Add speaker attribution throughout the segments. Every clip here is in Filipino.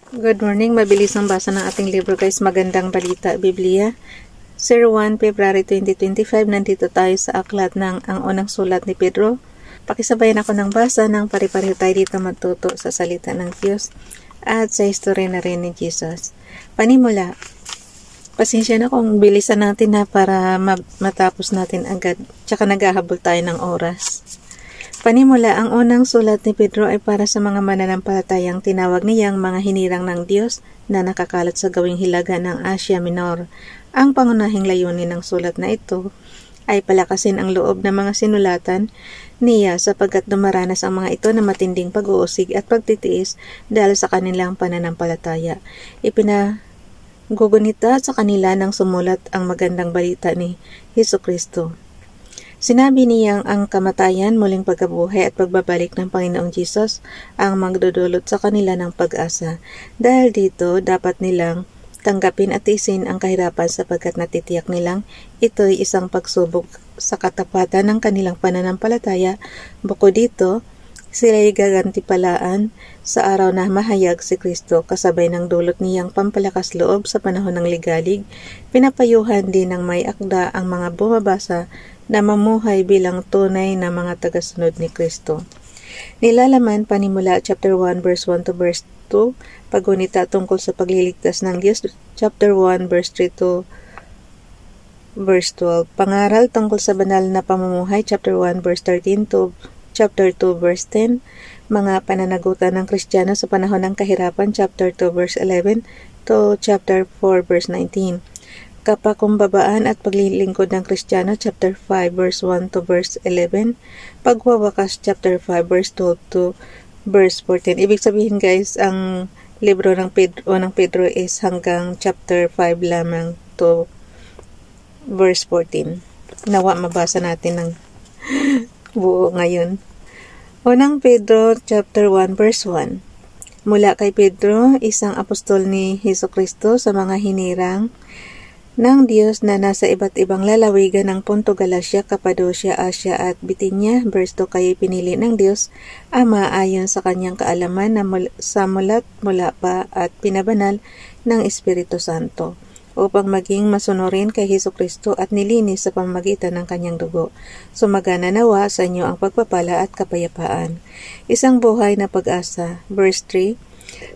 Speaker 1: Good morning, mabilis ang basa ng ating libro guys, Magandang Balita, Biblia. 01 February 2025, nandito tayo sa aklat ng ang unang sulat ni Pedro. Pakisabayan ako ng basa ng pare-pareho tayo dito matuto sa salita ng Diyos at sa history na rin ni Jesus. Panimula, pasensya na kung bilisan natin para matapos natin agad, tsaka naghahabol tayo ng oras. Panimula, ang unang sulat ni Pedro ay para sa mga mananampalatayang tinawag niyang mga hinirang ng Diyos na nakakalat sa gawing hilaga ng Asia Minor. Ang pangunahing layunin ng sulat na ito ay palakasin ang loob ng mga sinulatan niya sapagkat dumaranas ang mga ito na matinding pag-uusig at pagtitiis dahil sa kanilang pananampalataya. Ipinagugunita sa kanila ng sumulat ang magandang balita ni Hesukristo. Sinabi niyang ang kamatayan, muling pagkabuhay at pagbabalik ng Panginoong Jesus ang magdudulot sa kanila ng pag-asa. Dahil dito, dapat nilang tanggapin at tiisin ang kahirapan sapagkat natitiyak nilang ito'y isang pagsubok sa katapatan ng kanilang pananampalataya. Bukod dito, sila'y gagantipalaan sa araw na mahayag si Kristo kasabay ng dulot niyang pampalakas loob sa panahon ng ligalig. Pinapayuhan din ng may akda ang mga bumabasa na mamuhay bilang tunay na mga tagasunod ni Kristo. Nilalaman panimula chapter 1 verse 1 to verse 2, pagunita tungkol sa pagliligtas ng Diyos chapter 1 verse 3 to verse 12, pangaral tungkol sa banal na pamumuhay chapter 1 verse 13 to chapter 2 verse 10, mga pananagutan ng Kristiyano sa panahon ng kahirapan chapter 2 verse 11 to chapter 4 verse 19. Kapakumbabaan at paglilingkod ng Kristiyano chapter 5 verse 1 to verse 11, pagwawakas chapter 5 verse 12 to verse 14. Ibig sabihin guys, ang libro ng Pedro is hanggang chapter 5 lamang to verse 14. Nawa mabasa natin ng buo ngayon. Unang Pedro chapter 1 verse 1. Mula kay Pedro, isang apostol ni Hesukristo sa mga hinirang ng Diyos na nasa iba't ibang lalawigan ng Ponto, Galacia, Cappadocia, Asia at Bithynia. Verse 2, kayo'y pinili ng Diyos Ama ayon sa kanyang kaalaman na sa mulat mula pa at pinabanal ng Espiritu Santo upang maging masunurin kay Hesukristo at nilinis sa pamamagitan ng kanyang dugo. Sumagana nawa sa inyo ang pagpapala at kapayapaan. Isang buhay na pag-asa. Verse 3,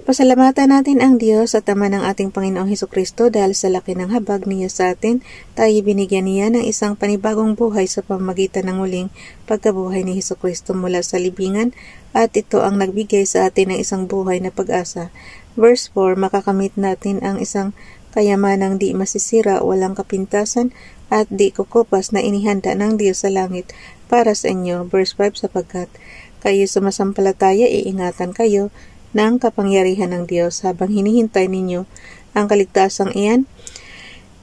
Speaker 1: pasalamatan natin ang Diyos at Ama ng ating Panginoong Hesukristo dahil sa laki ng habag niya sa atin, tayo binigyan niya ng isang panibagong buhay sa pamamagitan ng muling pagkabuhay ni Hesukristo mula sa libingan at ito ang nagbigay sa atin ng isang buhay na pag-asa. Verse 4, makakamit natin ang isang kayamanang di masisira, walang kapintasan at di kukupas na inihanda ng Diyos sa langit para sa inyo. Verse 5, sapagkat kayo sumasampalataya, iingatan kayo ng kapangyarihan ng Diyos habang hinihintay ninyo ang kaligtasang iyan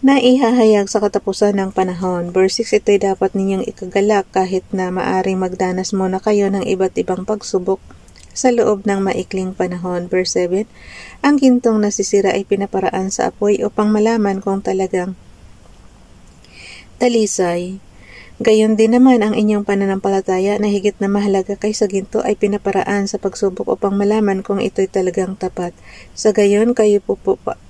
Speaker 1: na ihahayag sa katapusan ng panahon. Verse 6, ito'y dapat ninyong ikagalak kahit na maaring magdanas muna kayo ng iba't ibang pagsubok sa loob ng maikling panahon. Verse 7, ang gintong nasisira ay pinaparaan sa apoy upang malaman kung talagang talisay. Gayon din naman ang inyong pananampalataya na higit na mahalaga kaysa ginto ay pinaparaan sa pagsubok upang malaman kung ito'y talagang tapat. Sa gayon kayo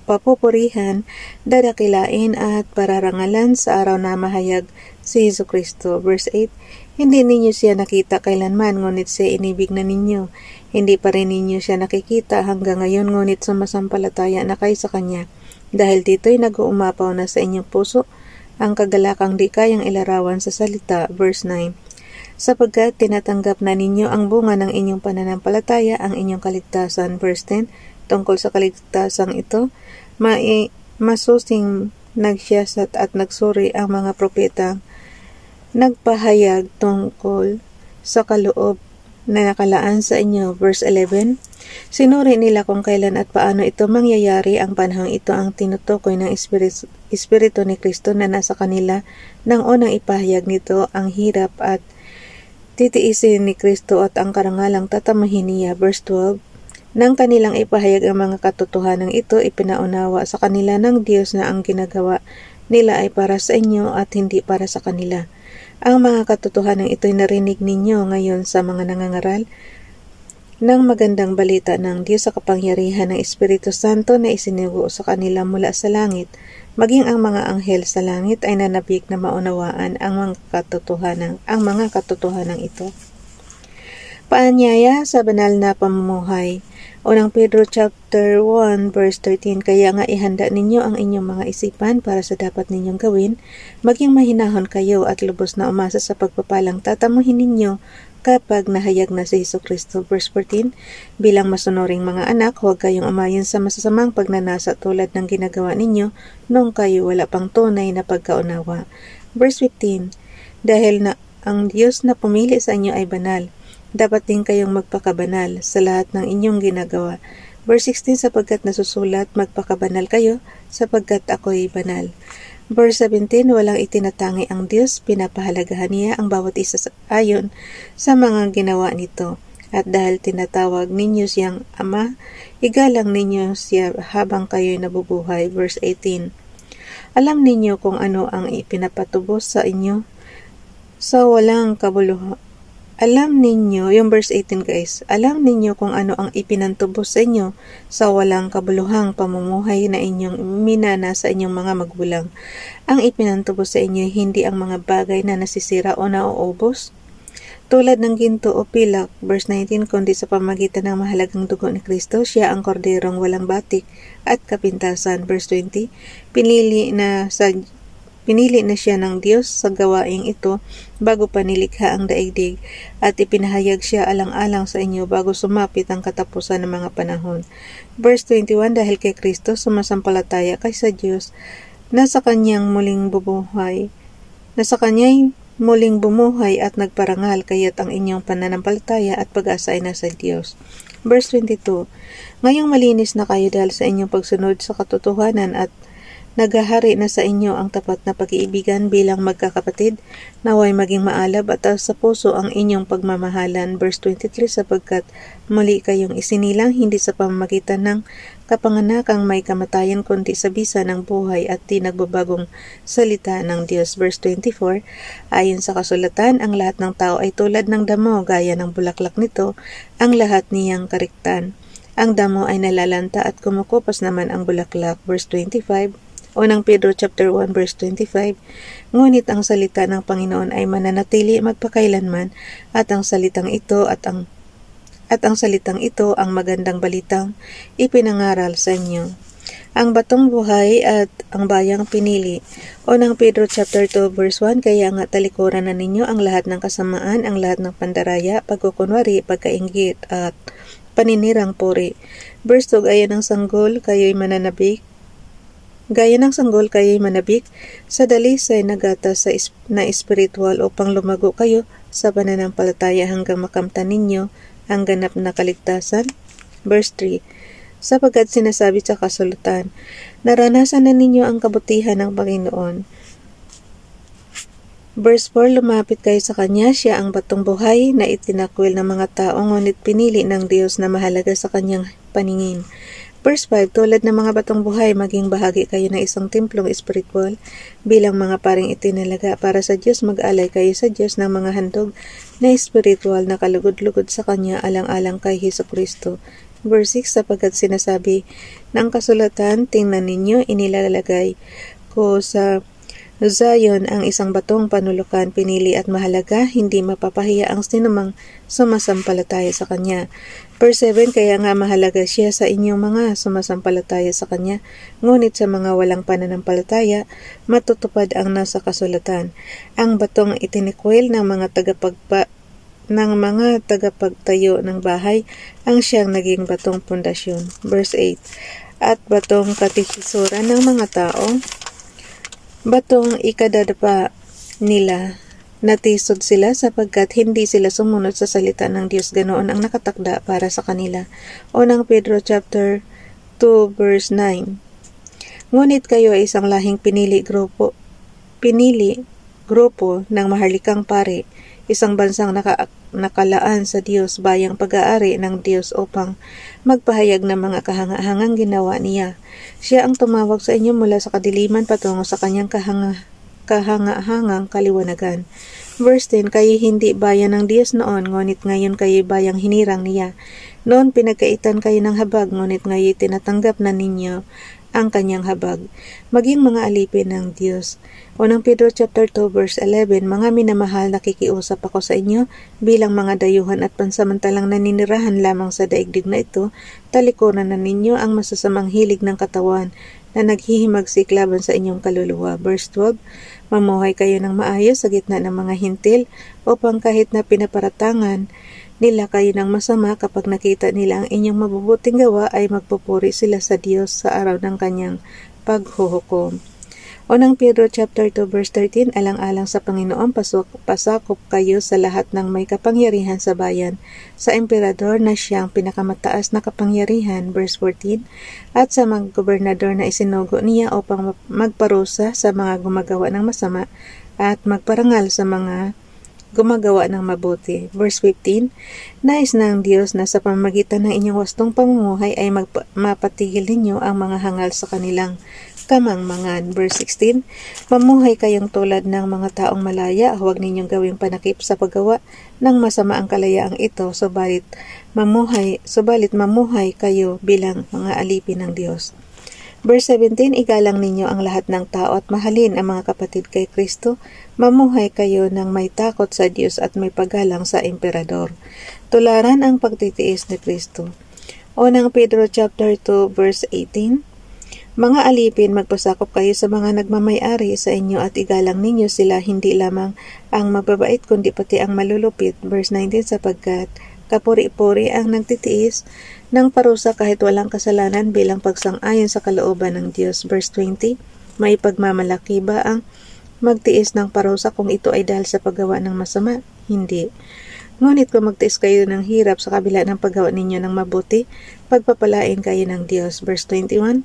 Speaker 1: papupurihan, dadakilain at pararangalan sa araw na mahayag si Hesukristo. Verse 8, hindi ninyo siya nakita kailanman ngunit siya inibig na ninyo. Hindi pa rin ninyo siya nakikita hanggang ngayon ngunit sumasampalataya na kayo sa kanya. Dahil dito'y nag-uumapaw na sa inyong puso ang kagalakang di kayang ilarawan sa salita. Verse 9, sapagkat tinatanggap na ninyo ang bunga ng inyong pananampalataya, ang inyong kaligtasan. Verse 10, tungkol sa kaligtasang ito, masusing nagsiyasat at nagsuri ang mga propeta nagpahayag tungkol sa kaloob na nakalaan sa inyo. Verse 11, sinuri nila kung kailan at paano ito mangyayari. Ang panahong ito ang tinutukoy ng Espiritu ni Kristo na nasa kanila nang unang ipahayag nito ang hirap at titiisin ni Kristo at ang karangalang tatamahin niya. Verse 12, nang kanilang ipahayag ang mga katotohanan ito, ipinaunawa sa kanila ng Diyos na ang ginagawa nila ay para sa inyo at hindi para sa kanila. Ang mga katotohanan ito'y narinig ninyo ngayon sa mga nangangaral ng magandang balita ng Diyos sa kapangyarihan ng Espiritu Santo na isinugo sa kanila mula sa langit, maging ang mga anghel sa langit ay nanabik na maunawaan ang mga katotohanan ito. Paanyaya sa banal na pamumuhay. Unang Pedro chapter 1 verse 13, kaya nga ihanda ninyo ang inyong mga isipan para sa dapat ninyong gawin, maging mahinahon kayo at lubos na umasa sa pagpapalang tatamuhin ninyo kapag nahayag na si Jesucristo. Verse 14, bilang masunuring mga anak, huwag kayong umayon sa masasamang pagnanasa tulad ng ginagawa ninyo noong kayo wala pang tunay na pagkaunawa. Verse 15, dahil na ang Diyos na pumili sa inyo ay banal, dapat din kayong magpakabanal sa lahat ng inyong ginagawa. Verse 16, sapagkat nasusulat, magpakabanal kayo, sapagkat ako'y banal. Verse 17, walang itinatangi ang Diyos, pinapahalagahan niya ang bawat isa ayon sa mga ginawa nito. At dahil tinatawag ninyo siyang Ama, igalang ninyo siya habang kayo'y nabubuhay. Verse 18, alam ninyo kung ano ang ipinapatubos sa inyo sa walang kabuluhan. Alam ninyo, yung verse 18 guys, alam ninyo kung ano ang ipinantubos sa inyo sa walang kabuluhang pamumuhay na inyong minana sa inyong mga magulang. Ang ipinantubos sa inyo hindi ang mga bagay na nasisira o nauubos, tulad ng ginto o pilak. Verse 19, kundi sa pamagitan ng mahalagang dugo ni Kristo, siya ang korderong walang batik at kapintasan. Verse 20, pinili na siya ng Diyos sa gawaing ito bago pa nilikha ang daigdig, at ipinahayag siya alang-alang sa inyo bago sumapit ang katapusan ng mga panahon. Verse 21, dahil kay Kristo sumasampalataya kay sa Diyos, nasa kanya'y muling bumuhay at nagparangal, kaya't ang inyong pananampalataya at pag-asa ay nasa Diyos. Verse 22, ngayong malinis na kayo dahil sa inyong pagsunod sa katotohanan at naghahari na sa inyo ang tapat na pag-iibigan bilang magkakapatid, naway maging maalab at sa puso ang inyong pagmamahalan. Verse 23, sapagkat muli kayong isinilang hindi sa pamamagitan ng kapanganakang may kamatayan kundi sa bisa ng buhay at di nagbabagong salita ng Diyos. Verse 24, ayon sa kasulatan, ang lahat ng tao ay tulad ng damo, gaya ng bulaklak nito, ang lahat niyang kariktan. Ang damo ay nalalanta at kumukupas naman ang bulaklak. Verse 25, Unang Pedro chapter 1 verse 25, ngunit ang salita ng Panginoon ay mananatili magpakailanman, at ang salitang ito ang magandang balitang ipinangaral sa inyo. Ang batong buhay at ang bayang pinili. Unang Pedro chapter 2 verse 1, kaya nga talikuran na ninyo ang lahat ng kasamaan, ang lahat ng pandaraya, pagkukunwari, pagkainggit at paninirang puri. Verse 2, gaya ng sanggol kayo'y manabik sa dalisay na gatas na espiritual upang lumago kayo sa pananampalataya hanggang makamtan ninyo ang ganap na kaligtasan. Verse 3, sapagkat sinasabi sa kasulatan, naranasan na ninyo ang kabutihan ng Panginoon. Verse 4, lumapit kayo sa Kanya, siya ang batong buhay na itinakwil ng mga tao, ngunit pinili ng Diyos na mahalaga sa Kanyang paningin. Verse 5, tulad ng mga batong buhay, maging bahagi kayo ng isang templong espiritual bilang mga paring itinalaga para sa Diyos. Mag-alay kayo sa Diyos ng mga handog na espiritual na kalugod-lugod sa Kanya alang-alang kay Jesucristo. Verse 6, sapagkat sinasabi ng kasulatan, tingnan ninyo, inilalagay ko sa Zion ang isang batong panulukan, pinili at mahalaga, hindi mapapahiya ang sinumang sumasampalataya sa Kanya. Verse 7, kaya nga mahalaga siya sa inyong mga sumasampalataya sa Kanya, ngunit sa mga walang pananampalataya, matutupad ang nasa kasulatan. Ang batong itinikwil ng mga tagapagtayo ng bahay, ang siyang naging batong pundasyon. Verse 8, at batong katikisuran ng mga tao, batong ikadadapa nila, natisod sila sapagkat hindi sila sumunod sa salita ng Diyos, ganoon ang nakatakda para sa kanila. Unang Pedro chapter 2 verse 9, ngunit kayo ay isang lahing pinili grupo ng maharlikang pari, isang bansang nakalaan sa Diyos, bayang pag-aari ng Diyos upang magpahayag ng mga kahangahangang ginawa niya. Siya ang tumawag sa inyo mula sa kadiliman patungo sa kanyang kahangahangang kaliwanagan. Verse 10, kayo hindi bayan ng Diyos noon, ngunit ngayon kayo bayang hinirang niya. Noon pinagkaitan kayo ng habag, ngunit ngayon tinatanggap na ninyo ang kanyang habag. Maging mga alipin ng Diyos. Unang Pedro chapter 2 verse 11, mga minamahal, nakikiusap ako sa inyo bilang mga dayuhan at pansamantalang naninirahan lamang sa daigdig na ito, talikuran na ninyo ang masasamang hilig ng katawan na naghihimagsik laban sa inyong kaluluwa. Verse 12, mamuhay kayo ng maayos sa gitna ng mga hintil upang kahit na pinaparatangan nila kayo ng masama, kapag nakita nila ang inyong mabubuting gawa ay magpupuri sila sa Diyos sa araw ng kanyang paghuhukom. Unang Pedro chapter 2 verse 13, alang-alang sa Panginoon, pasakop kayo sa lahat ng may kapangyarihan sa bayan, sa emperador na siyang pinakamataas na kapangyarihan, verse 14, at sa mga gobernador na isinugo niya upang magparusa sa mga gumagawa ng masama at magparangal sa mga gumagawa ng mabuti. Verse 15, nais ng Diyos na sa pamamagitan ng inyong wastong pamumuhay ay mapatigil ninyo ang mga hangal sa kanilang kamangmangan. Verse 16, mamuhay kayong tulad ng mga taong malaya, huwag ninyong gawing panakip sa paggawa ng masama ang kalayaang ito, subalit mamuhay kayo bilang mga alipin ng Diyos. Verse 17, igalang ninyo ang lahat ng tao at mahalin ang mga kapatid kay Kristo. Mamuhay kayo ng may takot sa Diyos at may paggalang sa emperador. Tularan ang pagtitiis ni Kristo. Unang Pedro chapter 2 verse 18, mga alipin, magpasakop kayo sa mga nagmamay-ari sa inyo at igalang ninyo sila, hindi lamang ang mababait kundi pati ang malulupit. Verse 19, sapagkat kapuri-puri ang nagtitiis ng parusa kahit walang kasalanan bilang pagsang-ayon sa kalooban ng Diyos. Verse 20, may pagmamalaki ba ang magtiis ng parusa kung ito ay dahil sa paggawa ng masama? Hindi. Ngunit kung magtiis kayo ng hirap sa kabila ng paggawa ninyo ng mabuti, pagpapalain kayo ng Diyos. Verse 21,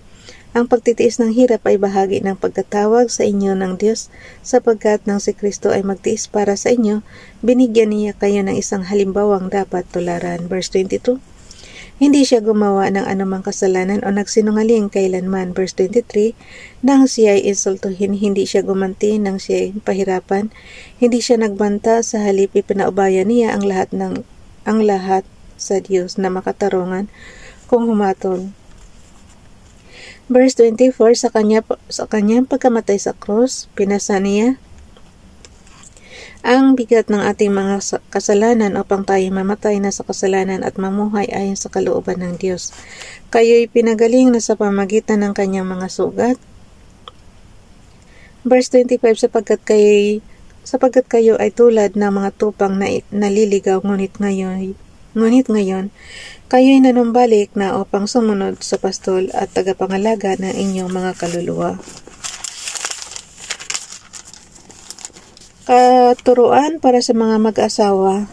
Speaker 1: ang pagtitiis ng hirap ay bahagi ng pagkatawag sa inyo ng Diyos, sapagkat nang si Kristo ay magtiis para sa inyo, binigyan niya kayo ng isang halimbawang dapat tularan. Verse 22, hindi siya gumawa ng anumang kasalanan o nagsinungaling kailanman. Verse 23, nang siya ay insultuhin, hindi siya gumanti. Nang siya ay pahirapan, hindi siya nagbanta. Sa halip ipinaubaya niya ang lahat sa Diyos na makatarungan kung humatol. Verse 24, sa kanyang pagkamatay sa krus, pinasa niya ang bigat ng ating mga kasalanan upang tayo mamatay na sa kasalanan at mamuhay ayon sa kalooban ng Diyos. Kayo'y pinagaling na sa pamamagitan ng kanyang mga sugat. Verse 25, sapagkat kayo ay tulad ng mga tupang na naliligaw, ngunit ngayon kayo'y nanumbalik na upang sumunod sa pastol at tagapangalaga ng inyong mga kaluluwa. Katuruan para sa mga mag-asawa.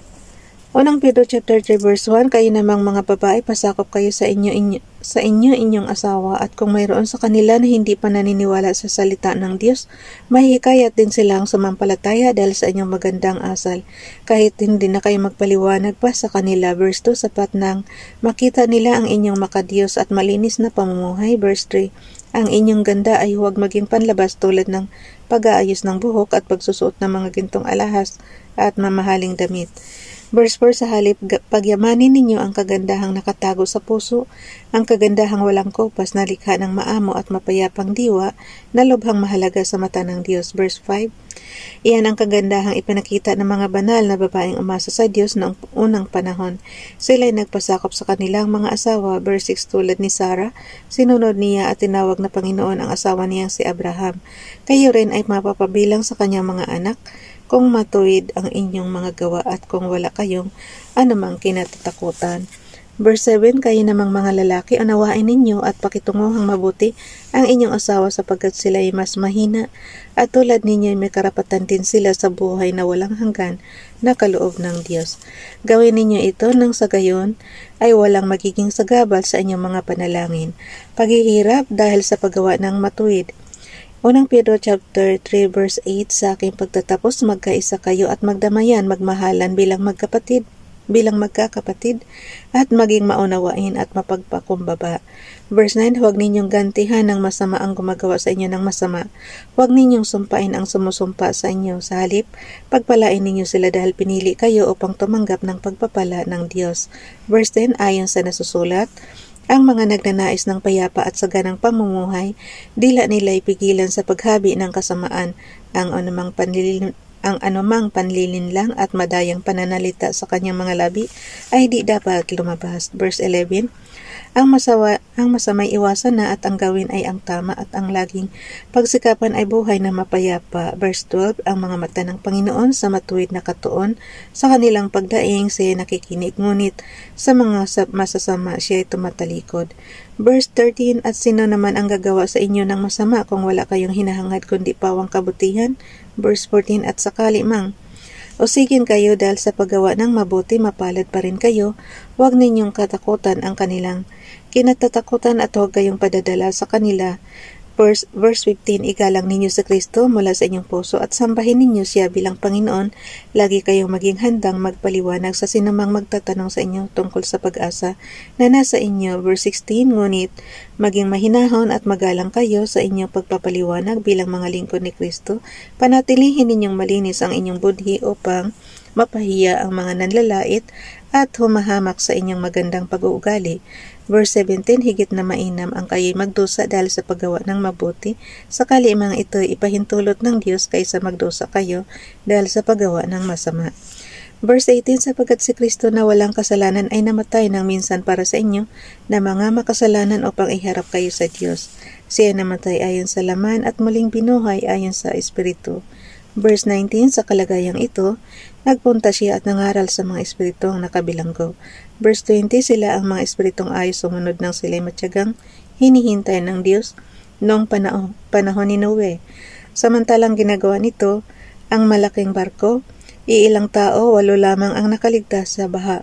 Speaker 1: Unang Pedro chapter 3 verse 1, kayo namang mga babae, pasakop kayo sa inyong asawa, at kung mayroon sa kanila na hindi pa naniniwala sa salita ng Diyos, mahihikayat din silang sumampalataya dahil sa inyong magandang asal, kahit hindi na kayo magpaliwanag pa sa kanila. Verse 2, sapat nang makita nila ang inyong makadiyos at malinis na pamumuhay. Verse 3, ang inyong ganda ay huwag maging panlabas tulad ng pag-aayos ng buhok at pagsusuot ng mga gintong alahas at mamahaling damit. Verse 4, sa halip pagyamanin ninyo ang kagandahang nakatago sa puso, ang kagandahang walang kopas na likha ng maamo at mapayapang diwa na lubhang mahalaga sa mata ng Diyos. Verse 5, iyan ang kagandahang ipinakita ng mga banal na babaeng umasa sa Diyos noong unang panahon. Sila ay nagpasakop sa kanilang mga asawa. Verse 6, tulad ni Sarah, sinunod niya at tinawag na Panginoon ang asawa niyang si Abraham. Kayo rin ay mapapabilang sa kanyang mga anak kung matuwid ang inyong mga gawa at kung wala kayong anumang kinatatakutan. Verse 7, kayo namang mga lalaki, unawain ninyo at pakitunguhang mabuti ang inyong asawa sapagkat sila ay mas mahina at tulad ninyo ay may karapatan din sila sa buhay na walang hanggan na kaloob ng Diyos. Gawin ninyo ito nang sa gayon ay walang magiging sagabal sa inyong mga panalangin, paghihirap dahil sa paggawa ng matuwid. Unang Pedro chapter 3 verse 8, sa aking pagtatapos magkaisa kayo at magdamayan, magmahalan bilang magkapatid, bilang magkakapatid at maging maunawain at mapagpakumbaba. Verse 9, huwag ninyong gantihan ng masama ang gumagawa sa inyo ng masama. Huwag ninyong sumpain ang sumusumpa sa inyo. Sa halip, pagpalain ninyo sila dahil pinili kayo upang tumanggap ng pagpapala ng Diyos. Verse 10, ayon sa nasusulat, ang mga nagnanais ng payapa at saganang pamumuhay, dila nila ipigilan sa paghabi ng kasamaan ang anumang panlilinlang at madayang pananalita sa kanyang mga labi ay di dapat lumabas. Verse 11, ang masamay iwasan na at ang gawin ay ang tama at ang laging pagsikapan ay buhay na mapayapa. Verse 12, ang mga mata ng Panginoon sa matuwid na katuon, sa kanilang pagdaing siya nakikinig, ngunit sa mga masasama siya ay tumatalikod. Verse 13, at sino naman ang gagawa sa inyo ng masama kung wala kayong hinahangad kundi pawang kabutihan? Verse 14, at sakali mang usigin kayo dahil sa paggawa ng mabuti, mapalad pa rin kayo. Huwag ninyong katakutan ang kanilang kinatatakutan at huwag kayong padadala sa kanila. Verse 15, igalang ninyo sa Kristo mula sa inyong puso at sambahin ninyo siya bilang Panginoon. Lagi kayong maging handang magpaliwanag sa sinumang magtatanong sa inyo tungkol sa pag-asa na nasa inyo. Verse 16, ngunit maging mahinahon at magalang kayo sa inyong pagpapaliwanag bilang mga lingkod ni Kristo. Panatilihin ninyong malinis ang inyong budhi upang mapahiya ang mga nanlalait at humahamak sa inyong magandang pag-uugali. Verse 17, higit na mainam ang kayo'y magdusa dahil sa paggawa ng mabuti, sakali mga ito'y ipahintulot ng Diyos kaysa magdusa kayo dahil sa paggawa ng masama. Verse 18, sapagkat si Kristo na walang kasalanan ay namatay ng minsan para sa inyo na mga makasalanan upang iharap kayo sa Diyos. Siya namatay ayon sa laman at muling binuhay ayon sa Espiritu. Verse 19, sa kalagayang ito, nagpunta siya at nangaral sa mga espiritong nakabilanggo. Verse 20, sila ang mga espiritong ayos sumunod ng sila'y matyagang hinihintay ng Diyos noong panahon ni Noe. Samantalang ginagawa nito ang malaking barko, iilang tao, 8 lamang ang nakaligtas sa baha.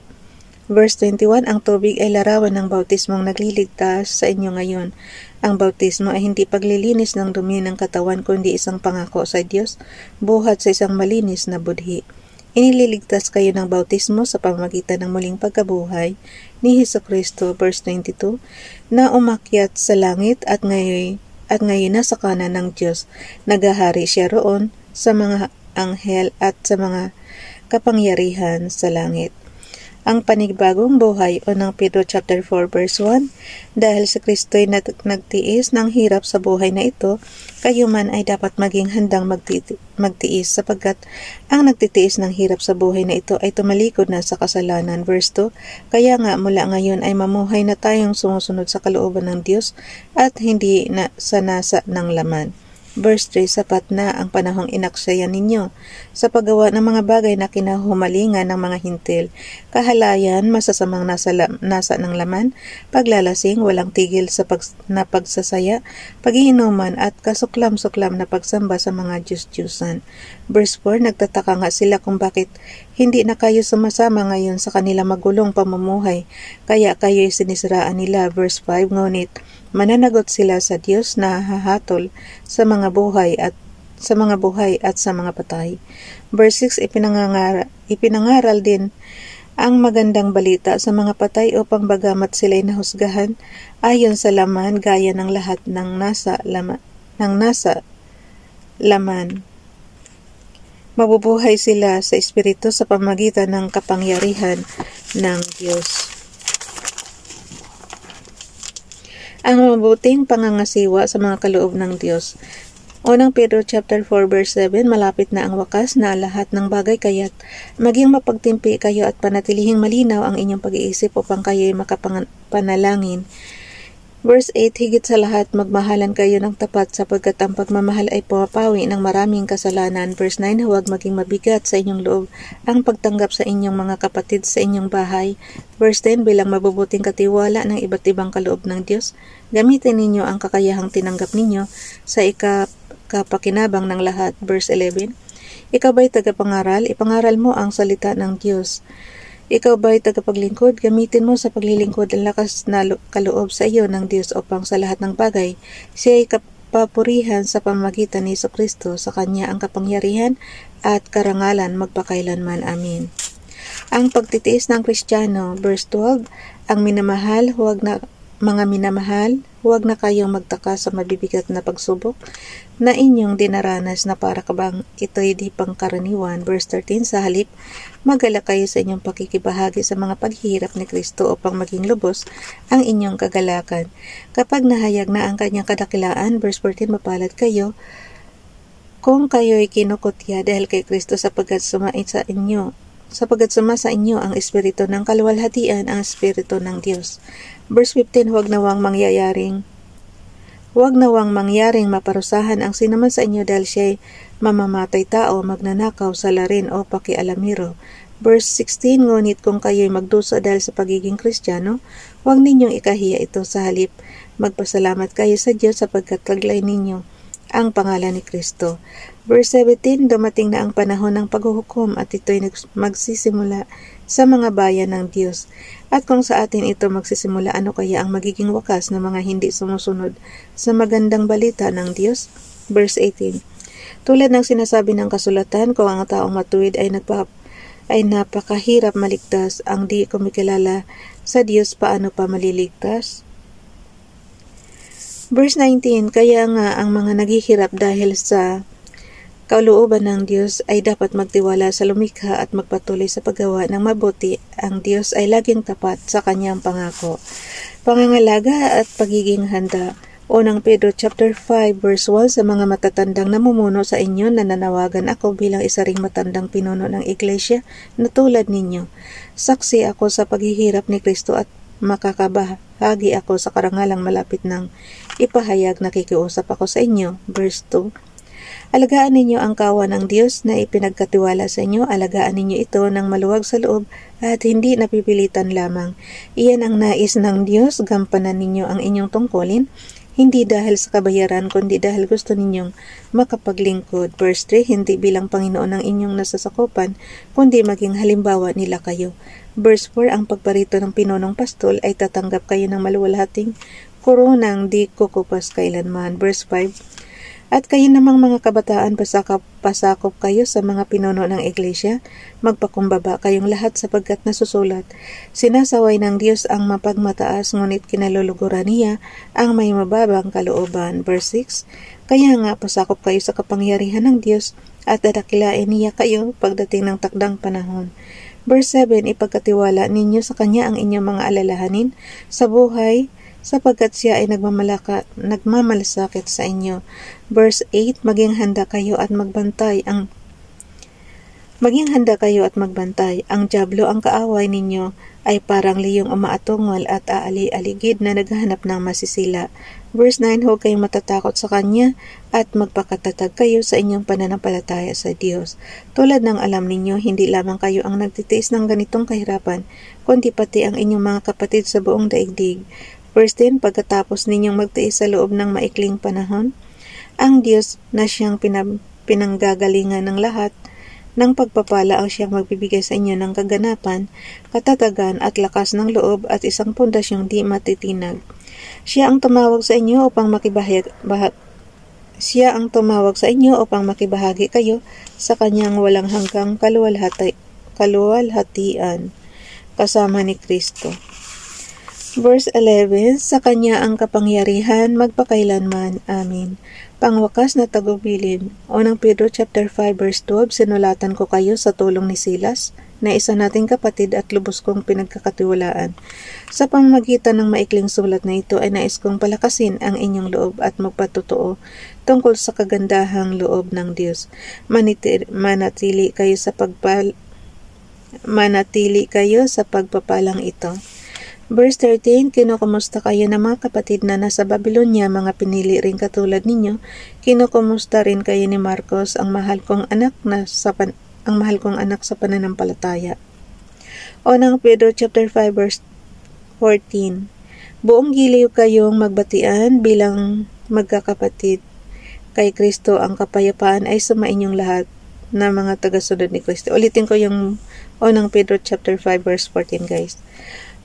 Speaker 1: Verse 21, ang tubig ay larawan ng bautismong nagliligtas sa inyo ngayon. Ang bautismo ay hindi paglilinis ng dumi ng katawan kundi isang pangako sa Diyos, buhat sa isang malinis na budhi. Inililigtas kayo ng bautismo sa pamamagitan ng muling pagkabuhay ni Hesukristo, verse 22, na umakyat sa langit at ngayon nasa kanan ng Diyos. Naghahari siya roon sa mga anghel at sa mga kapangyarihan sa langit. Ang panibagong buhay o ng Pedro chapter 4 verse 1, dahil si Kristo'y nagtiis ng hirap sa buhay na ito, kayo man ay dapat maging handang magtiis sapagkat ang nagtitiis ng hirap sa buhay na ito ay tumalikod na sa kasalanan. Verse 2, kaya nga mula ngayon ay mamuhay na tayong sumusunod sa kalooban ng Diyos at hindi na sa nasa ng laman. Verse 3, sapat na ang panahong inaksaya ninyo sa paggawa ng mga bagay na kinahumalingan ng mga hintil, kahalayan, masasamang nasa ng laman, paglalasing, walang tigil sa pagsasaya, pagiinuman at kasuklam-suklam na pagsamba sa mga Diyos-Diyusan. Verse 4, nagtataka nga sila kung bakit hindi na kayo sumasama ngayon sa kanila magulong pamumuhay, kaya kayo'y sinisiraan nila. Verse 5, ngunit mananagot sila sa Diyos na hahatol sa mga buhay at sa mga patay. Verse 6, ipinangaral din ang magandang balita sa mga patay upang bagamat sila'y nahusgahan ayon sa laman gaya ng lahat ng nasa laman. Mabubuhay sila sa Espiritu sa pamamagitan ng kapangyarihan ng Diyos. Ang mabuting pangangasiwa sa mga kaloob ng Diyos. Unang Pedro chapter 4 verse 7, malapit na ang wakas na lahat ng bagay kaya't maging mapagtimpi kayo at panatilihing malinaw ang inyong pag-iisip upang kayo'y makapanalangin. Verse 8, higit sa lahat magmahalan kayo ng tapat sapagkat ang pagmamahal ay pumapawi ng maraming kasalanan. Verse 9, huwag maging mabigat sa inyong loob ang pagtanggap sa inyong mga kapatid sa inyong bahay. Verse 10, bilang mabubuting katiwala ng iba't ibang kaloob ng Diyos, gamitin ninyo ang kakayahang tinanggap ninyo sa kapakinabang ng lahat. Verse 11, ikaw ba'y tagapangaral? Ipangaral mo ang salita ng Diyos. Ikaw ba'y tagapaglingkod? Gamitin mo sa paglilingkod ang lakas na kaloob sa iyo ng Diyos upang sa lahat ng bagay siya ay kapapurihan sa pamamagitan ni Hesukristo. Sa Kanya ang kapangyarihan at karangalan magpakailanman. Amen. Ang pagtitiis ng Kristiyano, verse 12, ang minamahal, mga minamahal, huwag na kayong magtaka sa mabibigat na pagsubok na inyong dinaranas na para kabang ito'y di pangkaraniwan. Verse 13, sa halip, magala kayo sa inyong pakikibahagi sa mga paghihirap ni Kristo upang maging lubos ang inyong kagalakan. Kapag nahayag na ang kanyang kadakilaan, verse 14, mapalad kayo kung kayo'y kinukutya dahil kay Kristo sapagkat suma sa inyo ang espiritu ng kaluwalhatian, ang espiritu ng Diyos. Verse 15, huwag nawang mangyaring maparusahan ang sinuman sa inyo dahil siya'y mamamatay tao, magnanakaw, salarin o pakialamiro. Verse 16, ngunit kung kayo'y magdusa dahil sa pagiging Kristiyano, huwag ninyong ikahiya ito, sa halip magpasalamat kayo sa Diyos sapagkat taglay ninyo ang pangalan ni Kristo. Verse 17, dumating na ang panahon ng paghuhukom at ito'y magsisimula sa mga bayan ng Diyos. At kung sa atin ito magsisimula, ano kaya ang magiging wakas ng mga hindi sumusunod sa magandang balita ng Diyos? Verse 18, tulad ng sinasabi ng kasulatan, kung ang taong matuwid ay napakahirap maligtas, ang di kumikilala sa Diyos, paano pa maliligtas? Verse 19, kaya nga ang mga naghihirap dahil sa kalooban ng Diyos ay dapat magtiwala sa lumikha at magpatuloy sa paggawa ng mabuti. Ang Diyos ay laging tapat sa kanyang pangako. Pangangalaga at pagiging handa. Unang Pedro chapter 5 verse 1, sa mga matatandang namumuno sa inyo, nananawagan ako bilang isa ring matandang pinuno ng iglesia na tulad ninyo. Saksi ako sa paghihirap ni Kristo at makakabahagi ako sa karangalang malapit ng ipahayag. Nakikiusap ako sa inyo. Verse 2, alagaan ninyo ang kawan ng Diyos na ipinagkatiwala sa inyo. Alagaan ninyo ito ng maluwag sa loob at hindi napipilitan lamang. Iyan ang nais ng Diyos. Gampanan ninyo ang inyong tungkulin, hindi dahil sa kabayaran, kundi dahil gusto ninyong makapaglingkod. Verse 3, hindi bilang Panginoon ng inyong nasasakupan, kundi maging halimbawa nila kayo. Verse 4, ang pagparito ng pinunong pastol ay tatanggap kayo ng maluwalhating koronang di kukupas kailanman. Verse 5, at kayo namang mga kabataan, pasakop kayo sa mga pinuno ng iglesia, magpakumbaba kayong lahat sapagkat nasusulat, sinasaway ng Diyos ang mapagmataas, ngunit kinaluluguran niya ang may mababang kalooban. Verse 6, kaya nga pasakop kayo sa kapangyarihan ng Diyos at dadakilain niya kayo pagdating ng takdang panahon. Verse 7, ipagkatiwala ninyo sa Kanya ang inyong mga alalahanin sa buhay, sapagkat siya ay nagmamalasakit sa inyo. Verse 8, maging handa kayo at magbantay. Ang dyablo, ang kaaway ninyo, ay parang liyong umaatungal at aali-aligid na naghahanap ng masisila. Verse 9, huwag kayong matatakot sa Kanya at magpakatatag kayo sa inyong pananampalataya sa Diyos. Tulad ng alam ninyo, hindi lamang kayo ang nagtitiis ng ganitong kahirapan, kundi pati ang inyong mga kapatid sa buong daigdig. Verse 10, pagkatapos ninyong magtiis sa loob ng maikling panahon, ang Diyos na siyang pinanggagalingan ng lahat ng pagpapala ang siyang magbibigay sa inyo ng kaganapan, katatagan at lakas ng loob at isang pundasyong di matitinag. Siya ang tumawag sa inyo upang makibahagi kayo sa kanyang walang hanggang kaluwalhatian kasama ni Kristo. Verse 11, sa Kanya ang kapangyarihan magpakailanman. Amin. Pangwakas na tagubilin. Unang Pedro chapter 5 verse 12, sinulatan ko kayo sa tulong ni Silas, na isa nating kapatid at lubos kong pinagkakatiwalaan. Sa pamamagitan ng maikling sulat na ito ay nais kong palakasin ang inyong loob at magpatotoo tungkol sa kagandahang loob ng Diyos. Manatili kayo sa pagpapalang ito. Verse 13, kinukumusta kayo ng mga kapatid na nasa Babylonia, mga pinili rin katulad ninyo. Kinukumusta rin kayo ni Marcos, ang mahal kong anak sa pananampalataya. Unang Pedro chapter 5 verse 14, buong giliw kayong magbatian bilang magkakapatid kay Kristo. Ang kapayapaan ay sumainyong lahat na mga tagasunod ni Kristo. Ulitin ko yung Unang Pedro chapter 5 verse 14, guys.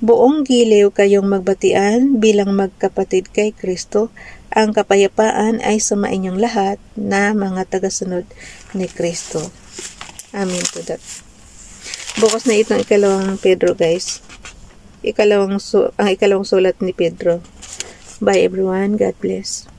Speaker 1: Buong giliw kayong magbatian bilang magkapatid kay Kristo. Ang kapayapaan ay sumainyong lahat na mga tagasunod ni Kristo. Amen to that. Bukas na itong ikalawang Pedro, guys. Ang ikalawang sulat ni Pedro. Bye everyone. God bless.